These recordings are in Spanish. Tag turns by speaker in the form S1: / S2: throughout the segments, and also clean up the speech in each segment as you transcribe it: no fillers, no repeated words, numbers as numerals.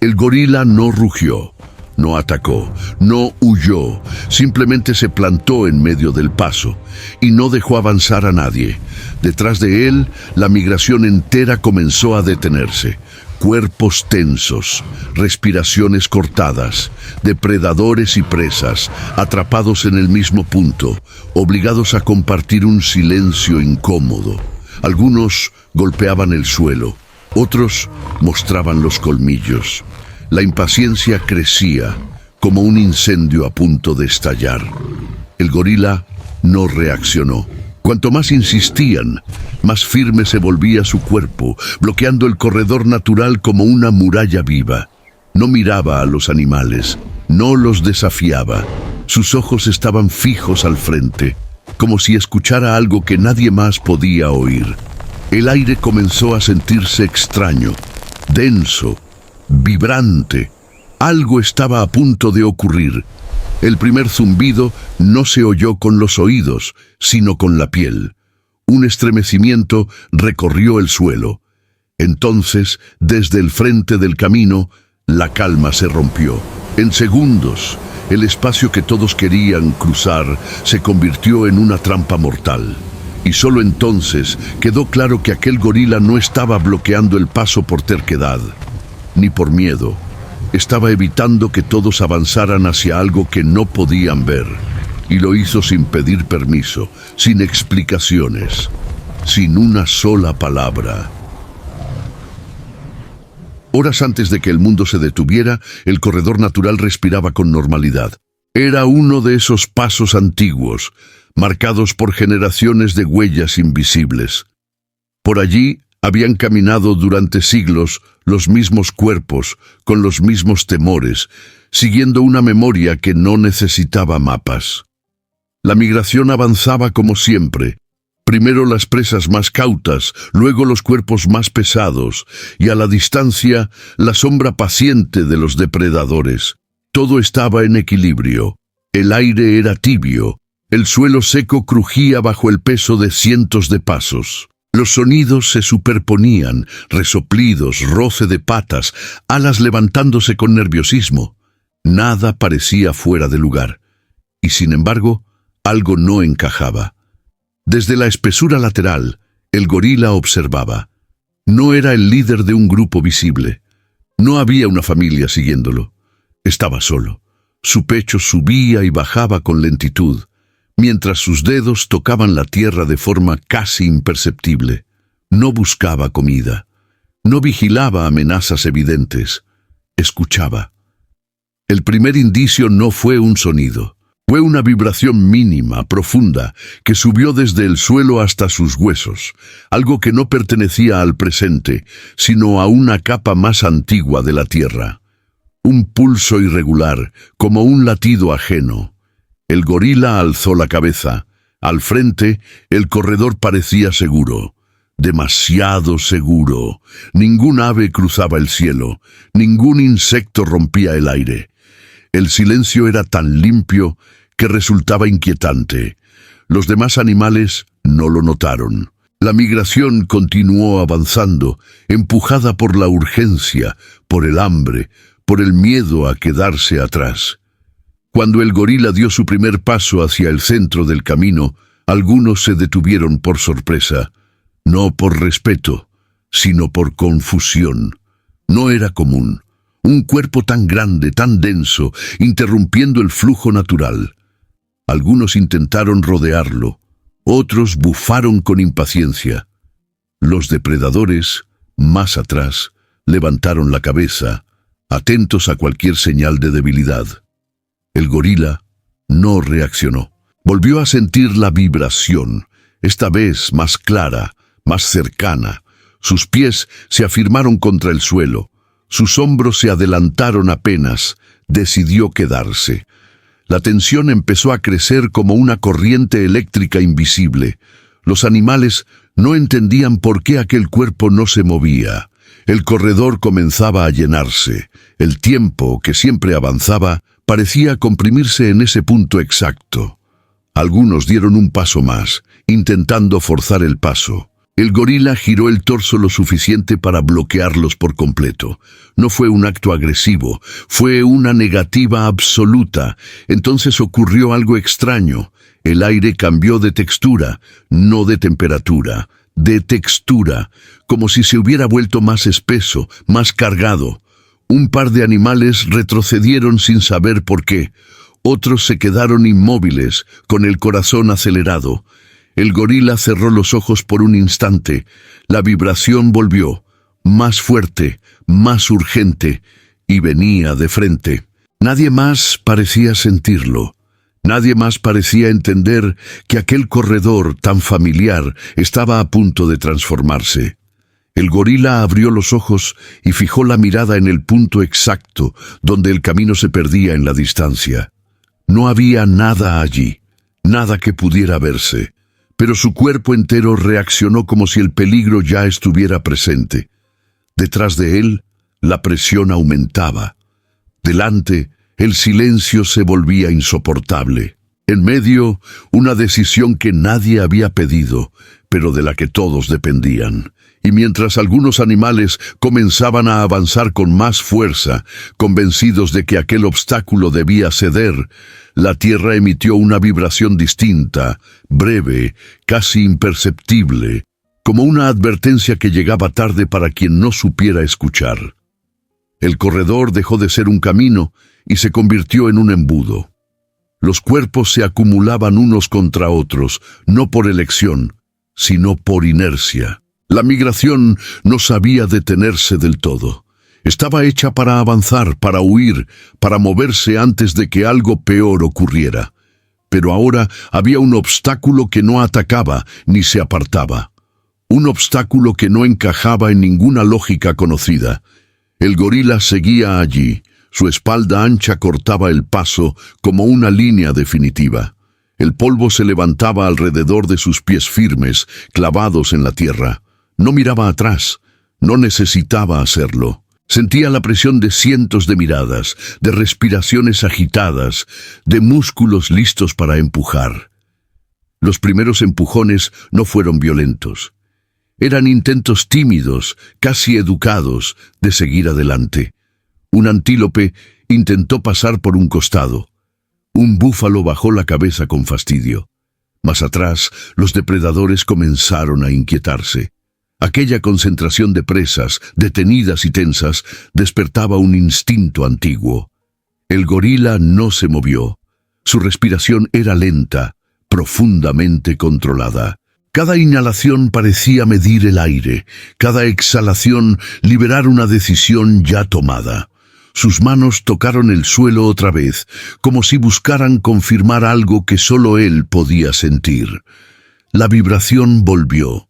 S1: El gorila no rugió, no atacó, no huyó, simplemente se plantó en medio del paso y no dejó avanzar a nadie. Detrás de él, la migración entera comenzó a detenerse. Cuerpos tensos, respiraciones cortadas, depredadores y presas, atrapados en el mismo punto, obligados a compartir un silencio incómodo. Algunos golpeaban el suelo, otros mostraban los colmillos. La impaciencia crecía, como un incendio a punto de estallar. El gorila no reaccionó. Cuanto más insistían, más firme se volvía su cuerpo, bloqueando el corredor natural como una muralla viva. No miraba a los animales, no los desafiaba. Sus ojos estaban fijos al frente, como si escuchara algo que nadie más podía oír. El aire comenzó a sentirse extraño, denso, vibrante. Algo estaba a punto de ocurrir. El primer zumbido no se oyó con los oídos, sino con la piel. Un estremecimiento recorrió el suelo. Entonces, desde el frente del camino, la calma se rompió. En segundos, el espacio que todos querían cruzar se convirtió en una trampa mortal. Y solo entonces quedó claro que aquel gorila no estaba bloqueando el paso por terquedad, ni por miedo. Estaba evitando que todos avanzaran hacia algo que no podían ver, y lo hizo sin pedir permiso, sin explicaciones, sin una sola palabra. Horas antes de que el mundo se detuviera, el corredor natural respiraba con normalidad. Era uno de esos pasos antiguos, marcados por generaciones de huellas invisibles. Por allí habían caminado durante siglos los mismos cuerpos, con los mismos temores, siguiendo una memoria que no necesitaba mapas. La migración avanzaba como siempre. Primero las presas más cautas, luego los cuerpos más pesados, y a la distancia la sombra paciente de los depredadores. Todo estaba en equilibrio. El aire era tibio, el suelo seco crujía bajo el peso de cientos de pasos. Los sonidos se superponían, resoplidos, roce de patas, alas levantándose con nerviosismo. Nada parecía fuera de lugar. Y sin embargo, algo no encajaba. Desde la espesura lateral, el gorila observaba. No era el líder de un grupo visible. No había una familia siguiéndolo. Estaba solo. Su pecho subía y bajaba con lentitud, mientras sus dedos tocaban la tierra de forma casi imperceptible. No buscaba comida. No vigilaba amenazas evidentes. Escuchaba. El primer indicio no fue un sonido. Fue una vibración mínima, profunda, que subió desde el suelo hasta sus huesos, algo que no pertenecía al presente, sino a una capa más antigua de la tierra. Un pulso irregular, como un latido ajeno. El gorila alzó la cabeza. Al frente, el corredor parecía seguro. Demasiado seguro. Ningún ave cruzaba el cielo. Ningún insecto rompía el aire. El silencio era tan limpio que resultaba inquietante. Los demás animales no lo notaron. La migración continuó avanzando, empujada por la urgencia, por el hambre, por el miedo a quedarse atrás. Cuando el gorila dio su primer paso hacia el centro del camino, algunos se detuvieron por sorpresa, no por respeto, sino por confusión. No era común. Un cuerpo tan grande, tan denso, interrumpiendo el flujo natural. Algunos intentaron rodearlo, otros bufaron con impaciencia. Los depredadores, más atrás, levantaron la cabeza, atentos a cualquier señal de debilidad. El gorila no reaccionó. Volvió a sentir la vibración, esta vez más clara, más cercana. Sus pies se afirmaron contra el suelo. Sus hombros se adelantaron apenas. Decidió quedarse. La tensión empezó a crecer como una corriente eléctrica invisible. Los animales no entendían por qué aquel cuerpo no se movía. El corredor comenzaba a llenarse. El tiempo, que siempre avanzaba, parecía comprimirse en ese punto exacto. Algunos dieron un paso más, intentando forzar el paso. El gorila giró el torso lo suficiente para bloquearlos por completo. No fue un acto agresivo, fue una negativa absoluta. Entonces ocurrió algo extraño. El aire cambió de textura, no de temperatura, de textura, como si se hubiera vuelto más espeso, más cargado. Un par de animales retrocedieron sin saber por qué. Otros se quedaron inmóviles, con el corazón acelerado. El gorila cerró los ojos por un instante. La vibración volvió, más fuerte, más urgente, y venía de frente. Nadie más parecía sentirlo. Nadie más parecía entender que aquel corredor tan familiar estaba a punto de transformarse. El gorila abrió los ojos y fijó la mirada en el punto exacto donde el camino se perdía en la distancia. No había nada allí, nada que pudiera verse, pero su cuerpo entero reaccionó como si el peligro ya estuviera presente. Detrás de él, la presión aumentaba. Delante, el silencio se volvía insoportable. En medio, una decisión que nadie había pedido, pero de la que todos dependían. Y mientras algunos animales comenzaban a avanzar con más fuerza, convencidos de que aquel obstáculo debía ceder, la tierra emitió una vibración distinta, breve, casi imperceptible, como una advertencia que llegaba tarde para quien no supiera escuchar. El corredor dejó de ser un camino y se convirtió en un embudo. Los cuerpos se acumulaban unos contra otros, no por elección, sino por inercia. La migración no sabía detenerse del todo. Estaba hecha para avanzar, para huir, para moverse antes de que algo peor ocurriera. Pero ahora había un obstáculo que no atacaba ni se apartaba. Un obstáculo que no encajaba en ninguna lógica conocida. El gorila seguía allí. Su espalda ancha cortaba el paso como una línea definitiva. El polvo se levantaba alrededor de sus pies firmes, clavados en la tierra. No miraba atrás, no necesitaba hacerlo. Sentía la presión de cientos de miradas, de respiraciones agitadas, de músculos listos para empujar. Los primeros empujones no fueron violentos. Eran intentos tímidos, casi educados, de seguir adelante. Un antílope intentó pasar por un costado. Un búfalo bajó la cabeza con fastidio. Más atrás, los depredadores comenzaron a inquietarse. Aquella concentración de presas, detenidas y tensas, despertaba un instinto antiguo. El gorila no se movió. Su respiración era lenta, profundamente controlada. Cada inhalación parecía medir el aire, cada exhalación liberar una decisión ya tomada. Sus manos tocaron el suelo otra vez, como si buscaran confirmar algo que solo él podía sentir. La vibración volvió.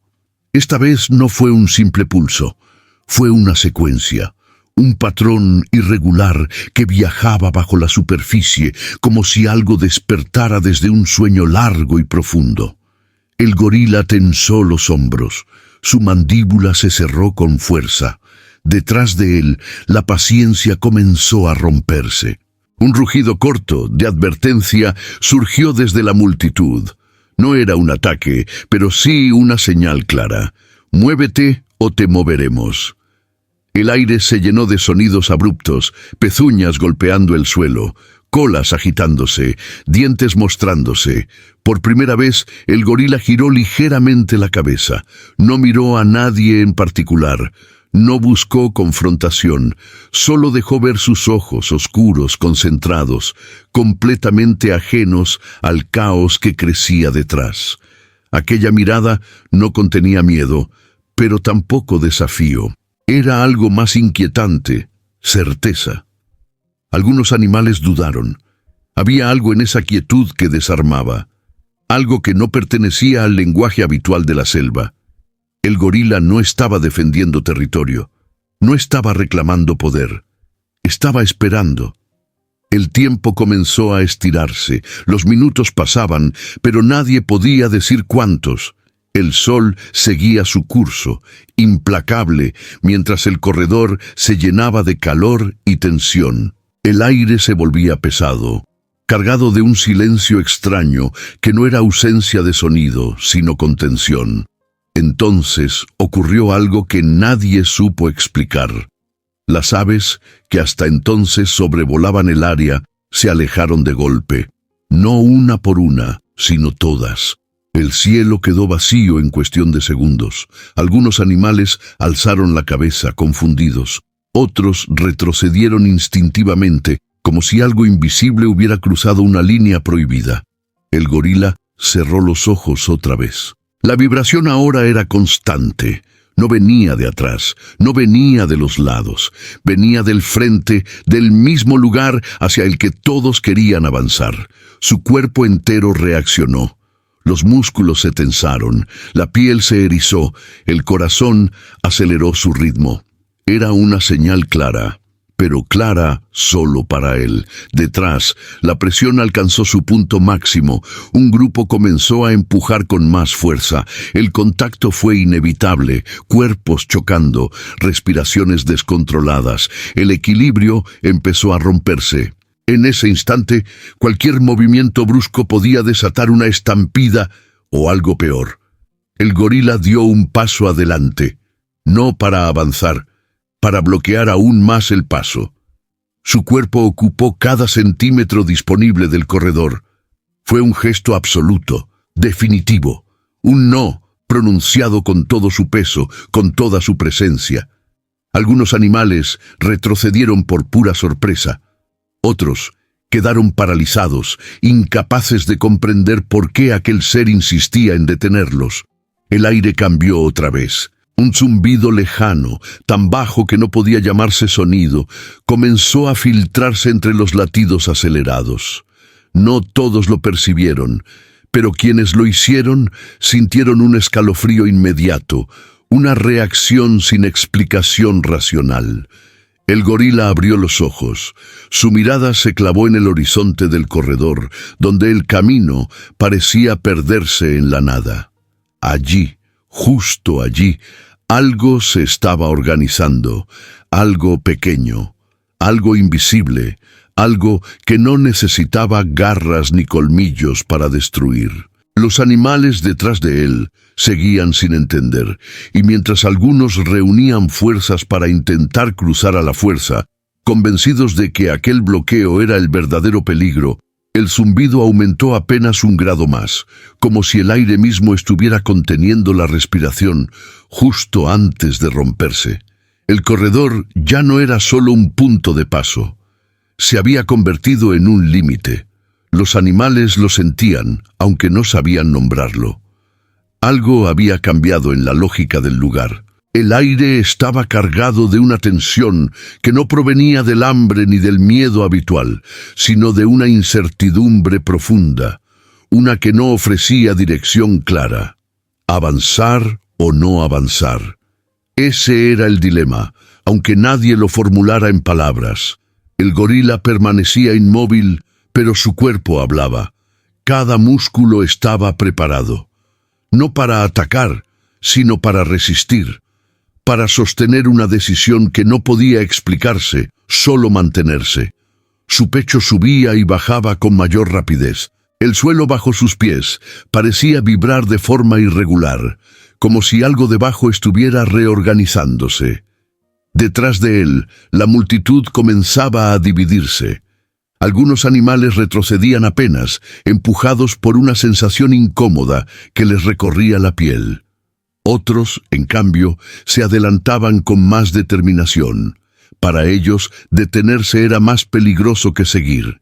S1: Esta vez no fue un simple pulso, fue una secuencia, un patrón irregular que viajaba bajo la superficie, como si algo despertara desde un sueño largo y profundo. El gorila tensó los hombros, su mandíbula se cerró con fuerza. Detrás de él, la paciencia comenzó a romperse. Un rugido corto, de advertencia, surgió desde la multitud. No era un ataque, pero sí una señal clara. Muévete o te moveremos. El aire se llenó de sonidos abruptos, pezuñas golpeando el suelo, colas agitándose, dientes mostrándose. Por primera vez, el gorila giró ligeramente la cabeza. No miró a nadie en particular. No buscó confrontación, solo dejó ver sus ojos oscuros, concentrados, completamente ajenos al caos que crecía detrás. Aquella mirada no contenía miedo, pero tampoco desafío. Era algo más inquietante, certeza. Algunos animales dudaron. Había algo en esa quietud que desarmaba, algo que no pertenecía al lenguaje habitual de la selva. El gorila no estaba defendiendo territorio, no estaba reclamando poder, estaba esperando. El tiempo comenzó a estirarse, los minutos pasaban, pero nadie podía decir cuántos. El sol seguía su curso, implacable, mientras el corredor se llenaba de calor y tensión. El aire se volvía pesado, cargado de un silencio extraño que no era ausencia de sonido, sino contención. Entonces ocurrió algo que nadie supo explicar. Las aves, que hasta entonces sobrevolaban el área, se alejaron de golpe. No una por una, sino todas. El cielo quedó vacío en cuestión de segundos. Algunos animales alzaron la cabeza, confundidos. Otros retrocedieron instintivamente, como si algo invisible hubiera cruzado una línea prohibida. El gorila cerró los ojos otra vez. La vibración ahora era constante. No venía de atrás, no venía de los lados. Venía del frente, del mismo lugar hacia el que todos querían avanzar. Su cuerpo entero reaccionó. Los músculos se tensaron, la piel se erizó, el corazón aceleró su ritmo. Era una señal clara, pero clara solo para él. Detrás, la presión alcanzó su punto máximo. Un grupo comenzó a empujar con más fuerza. El contacto fue inevitable, cuerpos chocando, respiraciones descontroladas. El equilibrio empezó a romperse. En ese instante, cualquier movimiento brusco podía desatar una estampida o algo peor. El gorila dio un paso adelante, no para avanzar, para bloquear aún más el paso. Su cuerpo ocupó cada centímetro disponible del corredor. Fue un gesto absoluto, definitivo, un no pronunciado con todo su peso, con toda su presencia. Algunos animales retrocedieron por pura sorpresa. Otros quedaron paralizados, incapaces de comprender por qué aquel ser insistía en detenerlos. El aire cambió otra vez. Un zumbido lejano, tan bajo que no podía llamarse sonido, comenzó a filtrarse entre los latidos acelerados. No todos lo percibieron, pero quienes lo hicieron sintieron un escalofrío inmediato, una reacción sin explicación racional. El gorila abrió los ojos. Su mirada se clavó en el horizonte del corredor, donde el camino parecía perderse en la nada. Allí, justo allí, algo se estaba organizando, algo pequeño, algo invisible, algo que no necesitaba garras ni colmillos para destruir. Los animales detrás de él seguían sin entender, y mientras algunos reunían fuerzas para intentar cruzar a la fuerza, convencidos de que aquel bloqueo era el verdadero peligro, el zumbido aumentó apenas un grado más, como si el aire mismo estuviera conteniendo la respiración justo antes de romperse. El corredor ya no era solo un punto de paso, se había convertido en un límite. Los animales lo sentían, aunque no sabían nombrarlo. Algo había cambiado en la lógica del lugar. El aire estaba cargado de una tensión que no provenía del hambre ni del miedo habitual, sino de una incertidumbre profunda, una que no ofrecía dirección clara. ¿Avanzar o no avanzar? Ese era el dilema, aunque nadie lo formulara en palabras. El gorila permanecía inmóvil, pero su cuerpo hablaba. Cada músculo estaba preparado, no para atacar, sino para resistir, para sostener una decisión que no podía explicarse, solo mantenerse. Su pecho subía y bajaba con mayor rapidez. El suelo bajo sus pies parecía vibrar de forma irregular, como si algo debajo estuviera reorganizándose. Detrás de él, la multitud comenzaba a dividirse. Algunos animales retrocedían apenas, empujados por una sensación incómoda que les recorría la piel. Otros, en cambio, se adelantaban con más determinación. Para ellos, detenerse era más peligroso que seguir.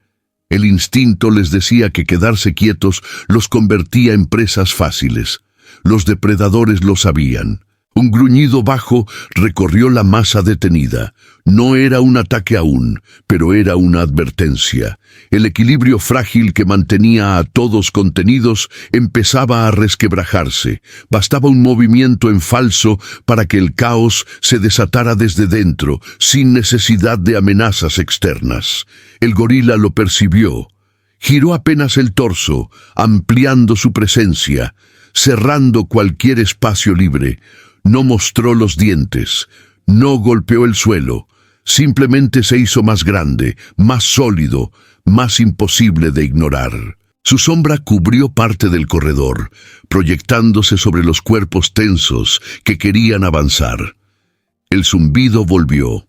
S1: El instinto les decía que quedarse quietos los convertía en presas fáciles. Los depredadores lo sabían. Un gruñido bajo recorrió la masa detenida. No era un ataque aún, pero era una advertencia. El equilibrio frágil que mantenía a todos contenidos empezaba a resquebrajarse. Bastaba un movimiento en falso para que el caos se desatara desde dentro, sin necesidad de amenazas externas. El gorila lo percibió. Giró apenas el torso, ampliando su presencia, cerrando cualquier espacio libre. No mostró los dientes, no golpeó el suelo, simplemente se hizo más grande, más sólido, más imposible de ignorar. Su sombra cubrió parte del corredor, proyectándose sobre los cuerpos tensos que querían avanzar. El zumbido volvió.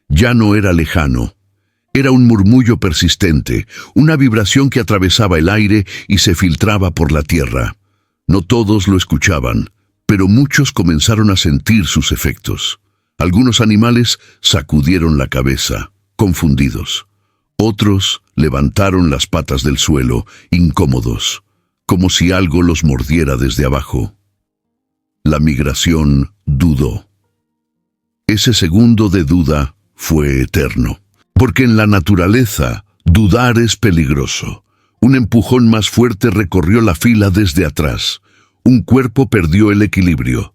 S1: Ya no era lejano. Era un murmullo persistente, una vibración que atravesaba el aire y se filtraba por la tierra. No todos lo escuchaban, pero muchos comenzaron a sentir sus efectos. Algunos animales sacudieron la cabeza, confundidos. Otros levantaron las patas del suelo, incómodos, como si algo los mordiera desde abajo. La migración dudó. Ese segundo de duda fue eterno, porque en la naturaleza dudar es peligroso. Un empujón más fuerte recorrió la fila desde atrás. Un cuerpo perdió el equilibrio.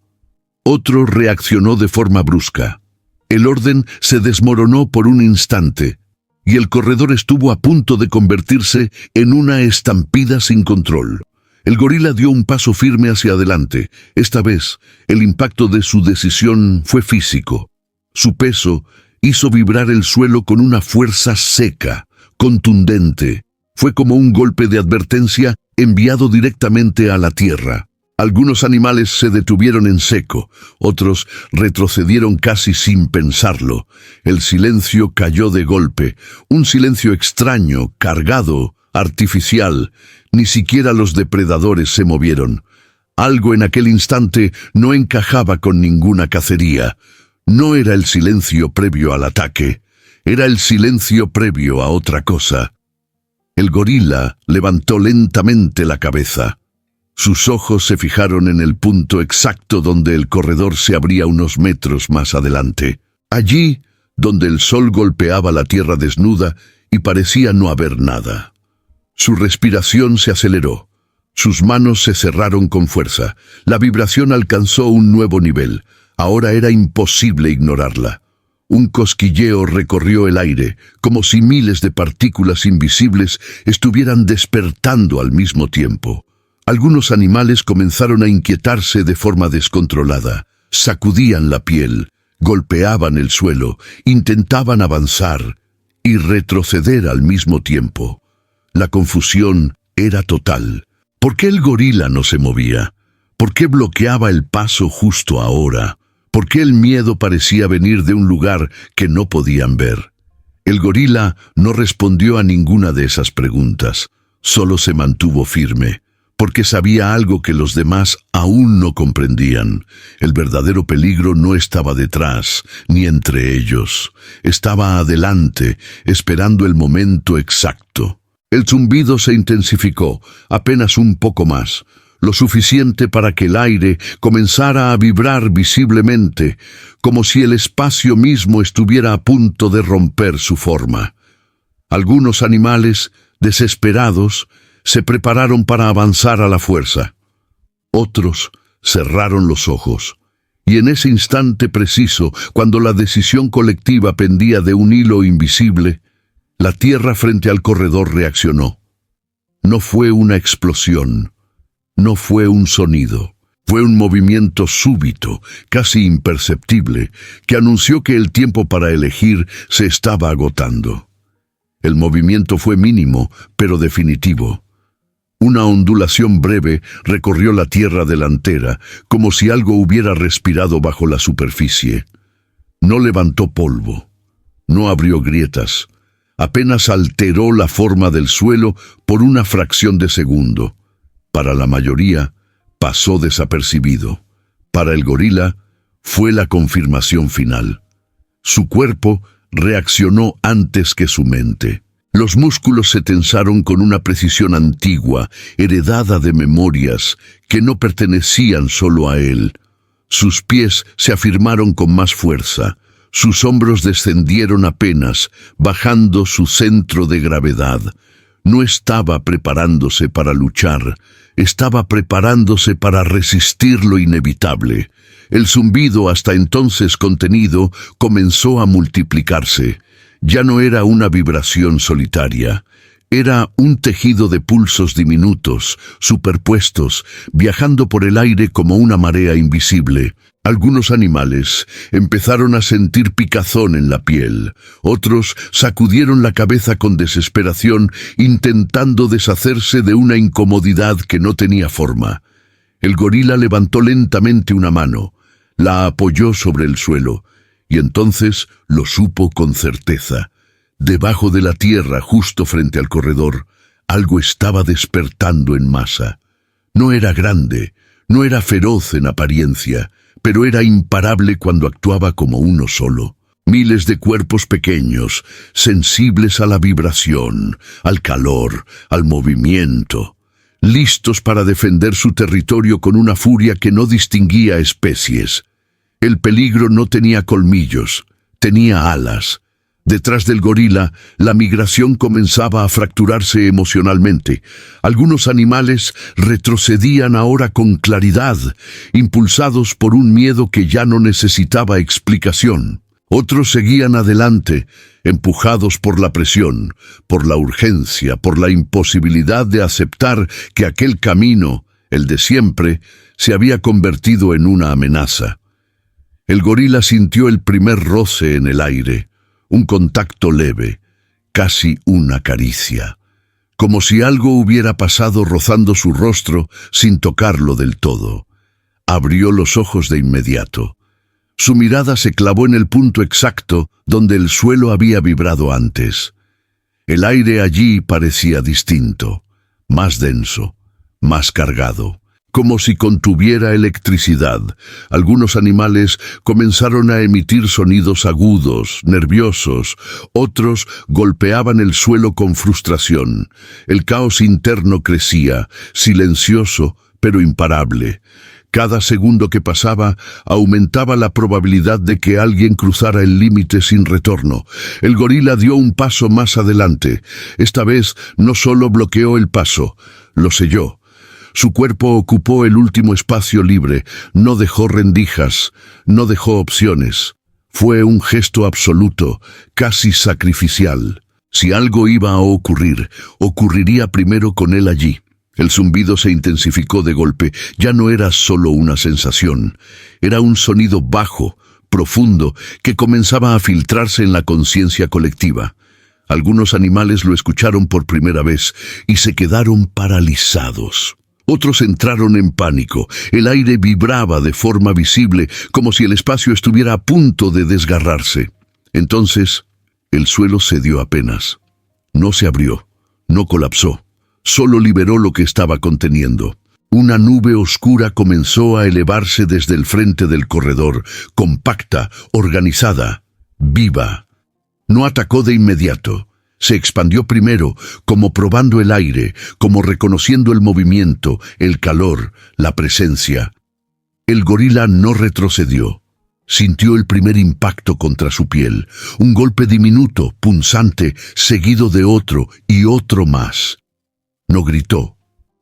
S1: Otro reaccionó de forma brusca. El orden se desmoronó por un instante, y el corredor estuvo a punto de convertirse en una estampida sin control. El gorila dio un paso firme hacia adelante. Esta vez, el impacto de su decisión fue físico. Su peso hizo vibrar el suelo con una fuerza seca, contundente. Fue como un golpe de advertencia enviado directamente a la tierra. Algunos animales se detuvieron en seco, otros retrocedieron casi sin pensarlo. El silencio cayó de golpe, un silencio extraño, cargado, artificial. Ni siquiera los depredadores se movieron. Algo en aquel instante no encajaba con ninguna cacería. No era el silencio previo al ataque, era el silencio previo a otra cosa. El gorila levantó lentamente la cabeza. Sus ojos se fijaron en el punto exacto donde el corredor se abría unos metros más adelante. Allí, donde el sol golpeaba la tierra desnuda y parecía no haber nada. Su respiración se aceleró. Sus manos se cerraron con fuerza. La vibración alcanzó un nuevo nivel. Ahora era imposible ignorarla. Un cosquilleo recorrió el aire, como si miles de partículas invisibles estuvieran despertando al mismo tiempo. Algunos animales comenzaron a inquietarse de forma descontrolada. Sacudían la piel, golpeaban el suelo, intentaban avanzar y retroceder al mismo tiempo. La confusión era total. ¿Por qué el gorila no se movía? ¿Por qué bloqueaba el paso justo ahora? ¿Por qué el miedo parecía venir de un lugar que no podían ver? El gorila no respondió a ninguna de esas preguntas, solo se mantuvo firme, porque sabía algo que los demás aún no comprendían. El verdadero peligro no estaba detrás, ni entre ellos. Estaba adelante, esperando el momento exacto. El zumbido se intensificó, apenas un poco más, lo suficiente para que el aire comenzara a vibrar visiblemente, como si el espacio mismo estuviera a punto de romper su forma. Algunos animales, desesperados, se prepararon para avanzar a la fuerza. Otros cerraron los ojos, y en ese instante preciso, cuando la decisión colectiva pendía de un hilo invisible, la tierra frente al corredor reaccionó. No fue una explosión, no fue un sonido, fue un movimiento súbito, casi imperceptible, que anunció que el tiempo para elegir se estaba agotando. El movimiento fue mínimo, pero definitivo. Una ondulación breve recorrió la tierra delantera, como si algo hubiera respirado bajo la superficie. No levantó polvo, no abrió grietas, apenas alteró la forma del suelo por una fracción de segundo. Para la mayoría, pasó desapercibido. Para el gorila, fue la confirmación final. Su cuerpo reaccionó antes que su mente. Los músculos se tensaron con una precisión antigua, heredada de memorias que no pertenecían solo a él. Sus pies se afirmaron con más fuerza. Sus hombros descendieron apenas, bajando su centro de gravedad. No estaba preparándose para luchar, estaba preparándose para resistir lo inevitable. El zumbido, hasta entonces contenido, comenzó a multiplicarse. Ya no era una vibración solitaria, era un tejido de pulsos diminutos, superpuestos, viajando por el aire como una marea invisible. Algunos animales empezaron a sentir picazón en la piel, otros sacudieron la cabeza con desesperación, intentando deshacerse de una incomodidad que no tenía forma. El gorila levantó lentamente una mano, la apoyó sobre el suelo, y entonces lo supo con certeza. Debajo de la tierra, justo frente al corredor, algo estaba despertando en masa. No era grande, no era feroz en apariencia, pero era imparable cuando actuaba como uno solo. Miles de cuerpos pequeños, sensibles a la vibración, al calor, al movimiento, listos para defender su territorio con una furia que no distinguía especies. El peligro no tenía colmillos, tenía alas. Detrás del gorila, la migración comenzaba a fracturarse emocionalmente. Algunos animales retrocedían ahora con claridad, impulsados por un miedo que ya no necesitaba explicación. Otros seguían adelante, empujados por la presión, por la urgencia, por la imposibilidad de aceptar que aquel camino, el de siempre, se había convertido en una amenaza. El gorila sintió el primer roce en el aire. Un contacto leve, casi una caricia, como si algo hubiera pasado rozando su rostro sin tocarlo del todo. Abrió los ojos de inmediato. Su mirada se clavó en el punto exacto donde el suelo había vibrado antes. El aire allí parecía distinto, más denso, más cargado, como si contuviera electricidad. Algunos animales comenzaron a emitir sonidos agudos, nerviosos. Otros golpeaban el suelo con frustración. El caos interno crecía, silencioso, pero imparable. Cada segundo que pasaba aumentaba la probabilidad de que alguien cruzara el límite sin retorno. El gorila dio un paso más adelante. Esta vez no solo bloqueó el paso, lo selló. Su cuerpo ocupó el último espacio libre, no dejó rendijas, no dejó opciones. Fue un gesto absoluto, casi sacrificial. Si algo iba a ocurrir, ocurriría primero con él allí. El zumbido se intensificó de golpe. Ya no era solo una sensación, era un sonido bajo, profundo, que comenzaba a filtrarse en la conciencia colectiva. Algunos animales lo escucharon por primera vez y se quedaron paralizados. Otros entraron en pánico. El aire vibraba de forma visible, como si el espacio estuviera a punto de desgarrarse. Entonces, el suelo cedió apenas. No se abrió, no colapsó, solo liberó lo que estaba conteniendo. Una nube oscura comenzó a elevarse desde el frente del corredor, compacta, organizada, viva. No atacó de inmediato. Se expandió primero, como probando el aire, como reconociendo el movimiento, el calor, la presencia. El gorila no retrocedió. Sintió el primer impacto contra su piel, un golpe diminuto, punzante, seguido de otro y otro más. No gritó,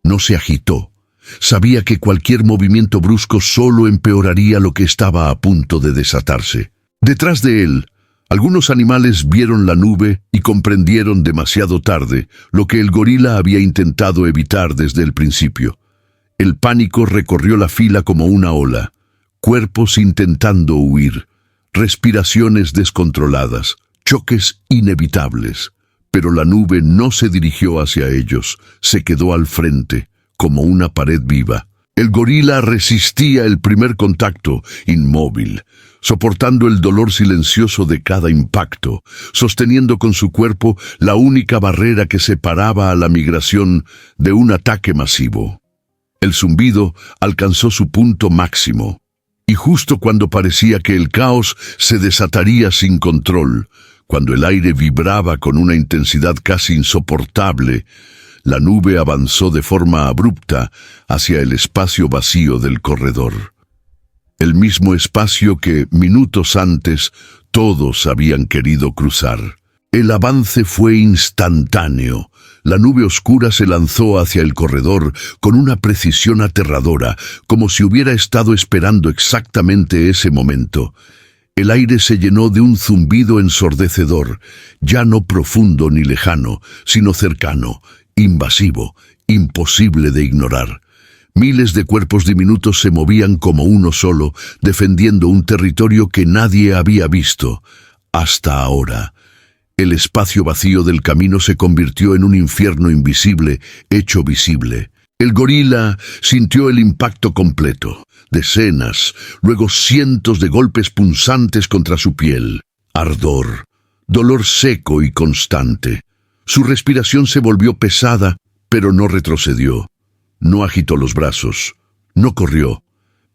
S1: no se agitó. Sabía que cualquier movimiento brusco solo empeoraría lo que estaba a punto de desatarse. Detrás de él, algunos animales vieron la nube y comprendieron demasiado tarde lo que el gorila había intentado evitar desde el principio. El pánico recorrió la fila como una ola, cuerpos intentando huir, respiraciones descontroladas, choques inevitables. Pero la nube no se dirigió hacia ellos, se quedó al frente, como una pared viva. El gorila resistía el primer contacto, inmóvil, soportando el dolor silencioso de cada impacto, sosteniendo con su cuerpo la única barrera que separaba a la migración de un ataque masivo. El zumbido alcanzó su punto máximo, y justo cuando parecía que el caos se desataría sin control, cuando el aire vibraba con una intensidad casi insoportable, la nube avanzó de forma abrupta hacia el espacio vacío del corredor. El mismo espacio que, minutos antes, todos habían querido cruzar. El avance fue instantáneo. La nube oscura se lanzó hacia el corredor con una precisión aterradora, como si hubiera estado esperando exactamente ese momento. El aire se llenó de un zumbido ensordecedor, ya no profundo ni lejano, sino cercano, invasivo, imposible de ignorar. Miles de cuerpos diminutos se movían como uno solo, defendiendo un territorio que nadie había visto hasta ahora. El espacio vacío del camino se convirtió en un infierno invisible, hecho visible. El gorila sintió el impacto completo. Decenas, luego cientos de golpes punzantes contra su piel. Ardor, dolor seco y constante. Su respiración se volvió pesada, pero no retrocedió. No agitó los brazos, no corrió.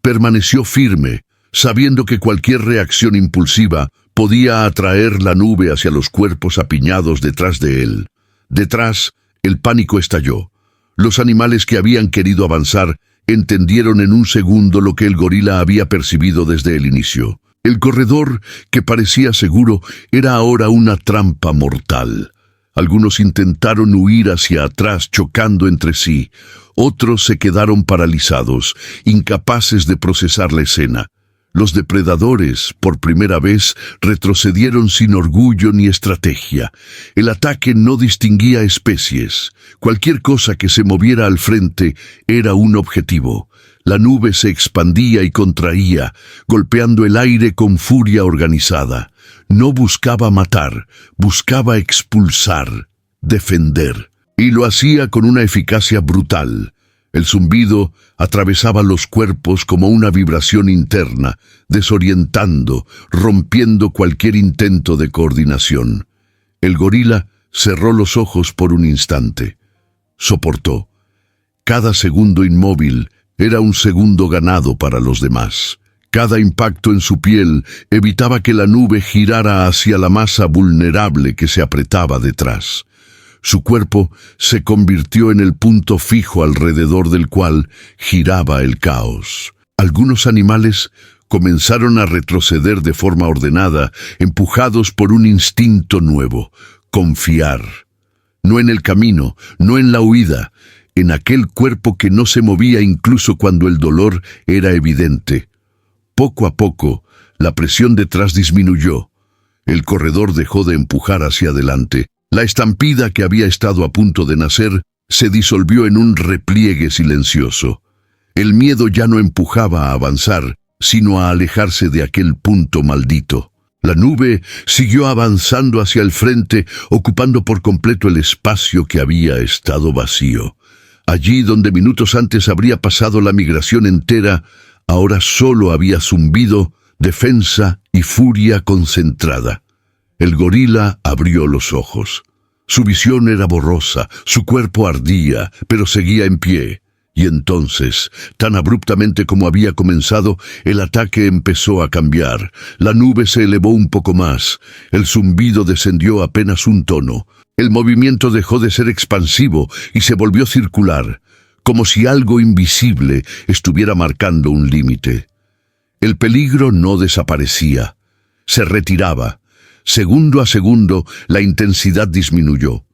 S1: Permaneció firme, sabiendo que cualquier reacción impulsiva podía atraer la nube hacia los cuerpos apiñados detrás de él. Detrás, el pánico estalló. Los animales que habían querido avanzar entendieron en un segundo lo que el gorila había percibido desde el inicio. El corredor, que parecía seguro, era ahora una trampa mortal. Algunos intentaron huir hacia atrás, chocando entre sí. Otros se quedaron paralizados, incapaces de procesar la escena. Los depredadores, por primera vez, retrocedieron sin orgullo ni estrategia. El ataque no distinguía especies. Cualquier cosa que se moviera al frente era un objetivo. La nube se expandía y contraía, golpeando el aire con furia organizada. No buscaba matar, buscaba expulsar, defender. Y lo hacía con una eficacia brutal. El zumbido atravesaba los cuerpos como una vibración interna, desorientando, rompiendo cualquier intento de coordinación. El gorila cerró los ojos por un instante. Soportó. Cada segundo inmóvil era un segundo ganado para los demás. Cada impacto en su piel evitaba que la nube girara hacia la masa vulnerable que se apretaba detrás. Su cuerpo se convirtió en el punto fijo alrededor del cual giraba el caos. Algunos animales comenzaron a retroceder de forma ordenada, empujados por un instinto nuevo: confiar. No en el camino, no en la huida, en aquel cuerpo que no se movía incluso cuando el dolor era evidente. Poco a poco, la presión detrás disminuyó. El corredor dejó de empujar hacia adelante. La estampida que había estado a punto de nacer se disolvió en un repliegue silencioso. El miedo ya no empujaba a avanzar, sino a alejarse de aquel punto maldito. La nube siguió avanzando hacia el frente, ocupando por completo el espacio que había estado vacío. Allí donde minutos antes habría pasado la migración entera, ahora solo había zumbido, defensa y furia concentrada. El gorila abrió los ojos. Su visión era borrosa, su cuerpo ardía, pero seguía en pie. Y entonces, tan abruptamente como había comenzado, el ataque empezó a cambiar. La nube se elevó un poco más. El zumbido descendió apenas un tono. El movimiento dejó de ser expansivo y se volvió circular, como si algo invisible estuviera marcando un límite. El peligro no desaparecía, se retiraba. Segundo a segundo, la intensidad disminuyó.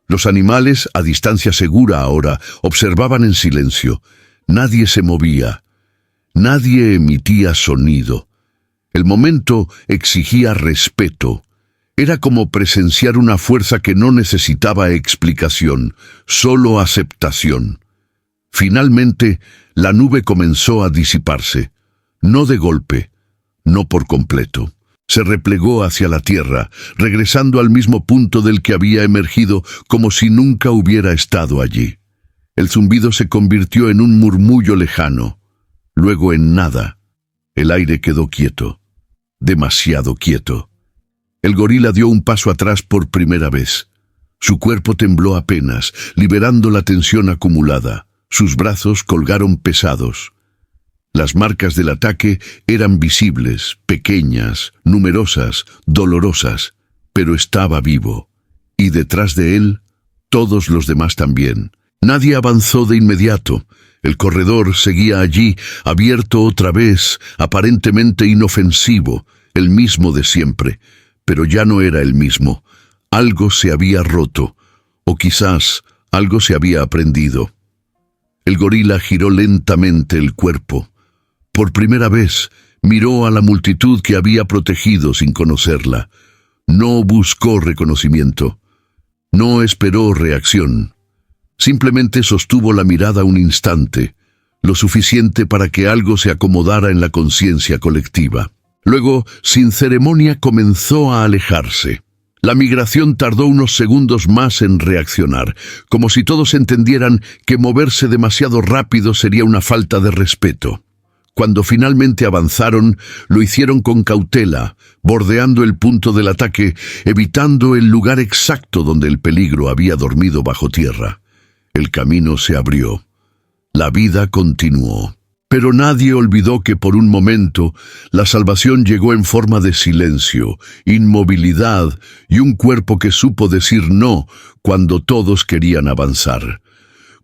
S1: Los animales, a distancia segura ahora, observaban en silencio. Nadie se movía. Nadie emitía sonido. El momento exigía respeto. Era como presenciar una fuerza que no necesitaba explicación, solo aceptación. Finalmente, la nube comenzó a disiparse. No de golpe, no por completo. Se replegó hacia la tierra, regresando al mismo punto del que había emergido, como si nunca hubiera estado allí. El zumbido se convirtió en un murmullo lejano, luego en nada. El aire quedó quieto, demasiado quieto. El gorila dio un paso atrás por primera vez. Su cuerpo tembló apenas, liberando la tensión acumulada. Sus brazos colgaron pesados. Las marcas del ataque eran visibles, pequeñas, numerosas, dolorosas, pero estaba vivo. Y detrás de él, todos los demás también. Nadie avanzó de inmediato. El corredor seguía allí, abierto otra vez, aparentemente inofensivo, el mismo de siempre. Pero ya no era el mismo. Algo se había roto, o quizás algo se había aprendido. El gorila giró lentamente el cuerpo. Por primera vez, miró a la multitud que había protegido sin conocerla. No buscó reconocimiento. No esperó reacción. Simplemente sostuvo la mirada un instante. lo suficiente para que algo se acomodara en la conciencia colectiva. Luego, sin ceremonia, comenzó a alejarse. La migración tardó unos segundos más en reaccionar, como si todos entendieran que moverse demasiado rápido sería una falta de respeto. Cuando finalmente avanzaron, lo hicieron con cautela, bordeando el punto del ataque, evitando el lugar exacto donde el peligro había dormido bajo tierra. El camino se abrió. La vida continuó. Pero nadie olvidó que por un momento la salvación llegó en forma de silencio, inmovilidad y un cuerpo que supo decir no cuando todos querían avanzar.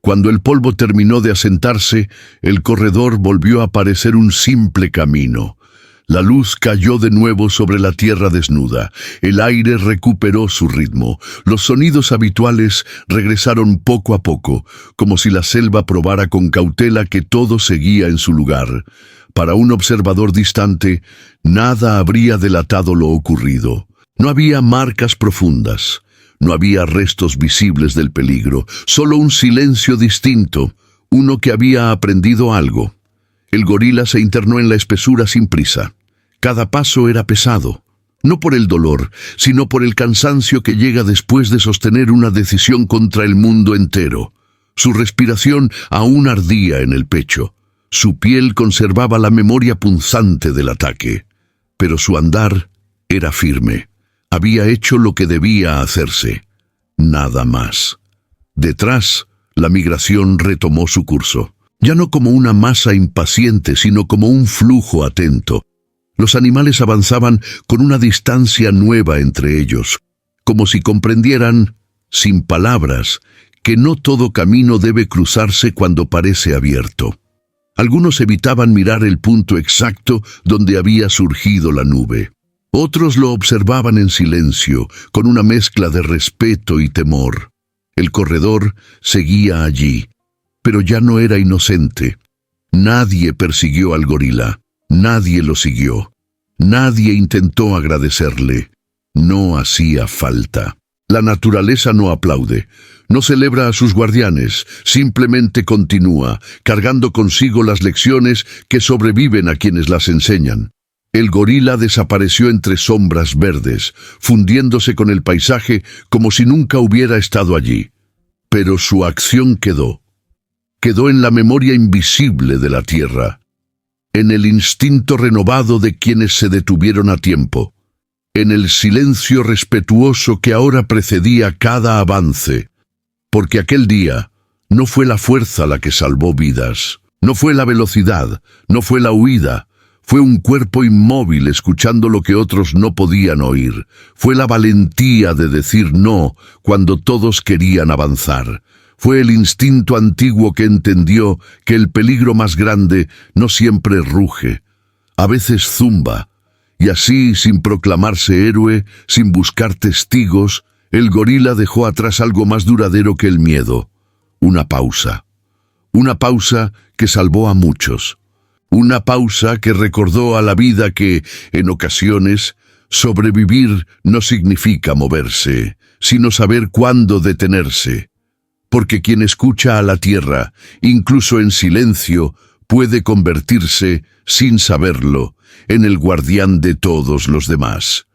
S1: Cuando el polvo terminó de asentarse, el corredor volvió a parecer un simple camino. La luz cayó de nuevo sobre la tierra desnuda, el aire recuperó su ritmo, los sonidos habituales regresaron poco a poco, como si la selva probara con cautela que todo seguía en su lugar. Para un observador distante, nada habría delatado lo ocurrido. No había marcas profundas, no había restos visibles del peligro, solo un silencio distinto, uno que había aprendido algo. El gorila se internó en la espesura sin prisa. Cada paso era pesado, no por el dolor, sino por el cansancio que llega después de sostener una decisión contra el mundo entero. Su respiración aún ardía en el pecho. Su piel conservaba la memoria punzante del ataque. Pero su andar era firme. Había hecho lo que debía hacerse. Nada más. Detrás, la migración retomó su curso. Ya no como una masa impaciente, sino como un flujo atento. Los animales avanzaban con una distancia nueva entre ellos, como si comprendieran, sin palabras, que no todo camino debe cruzarse cuando parece abierto. Algunos evitaban mirar el punto exacto donde había surgido la nube. Otros lo observaban en silencio, con una mezcla de respeto y temor. El corredor seguía allí, pero ya no era inocente. Nadie persiguió al gorila. Nadie lo siguió. Nadie intentó agradecerle. No hacía falta. La naturaleza no aplaude, no celebra a sus guardianes, simplemente continúa, cargando consigo las lecciones que sobreviven a quienes las enseñan. El gorila desapareció entre sombras verdes, fundiéndose con el paisaje como si nunca hubiera estado allí. Pero su acción quedó en la memoria invisible de la tierra, en el instinto renovado de quienes se detuvieron a tiempo, en el silencio respetuoso que ahora precedía cada avance, porque aquel día no fue la fuerza la que salvó vidas, no fue la velocidad, no fue la huida, fue un cuerpo inmóvil escuchando lo que otros no podían oír, fue la valentía de decir no cuando todos querían avanzar. Fue el instinto antiguo que entendió que el peligro más grande no siempre ruge, a veces zumba, y así, sin proclamarse héroe, sin buscar testigos, el gorila dejó atrás algo más duradero que el miedo, una pausa que salvó a muchos, una pausa que recordó a la vida que, en ocasiones, sobrevivir no significa moverse, sino saber cuándo detenerse. Porque quien escucha a la tierra, incluso en silencio, puede convertirse, sin saberlo, en el guardián de todos los demás.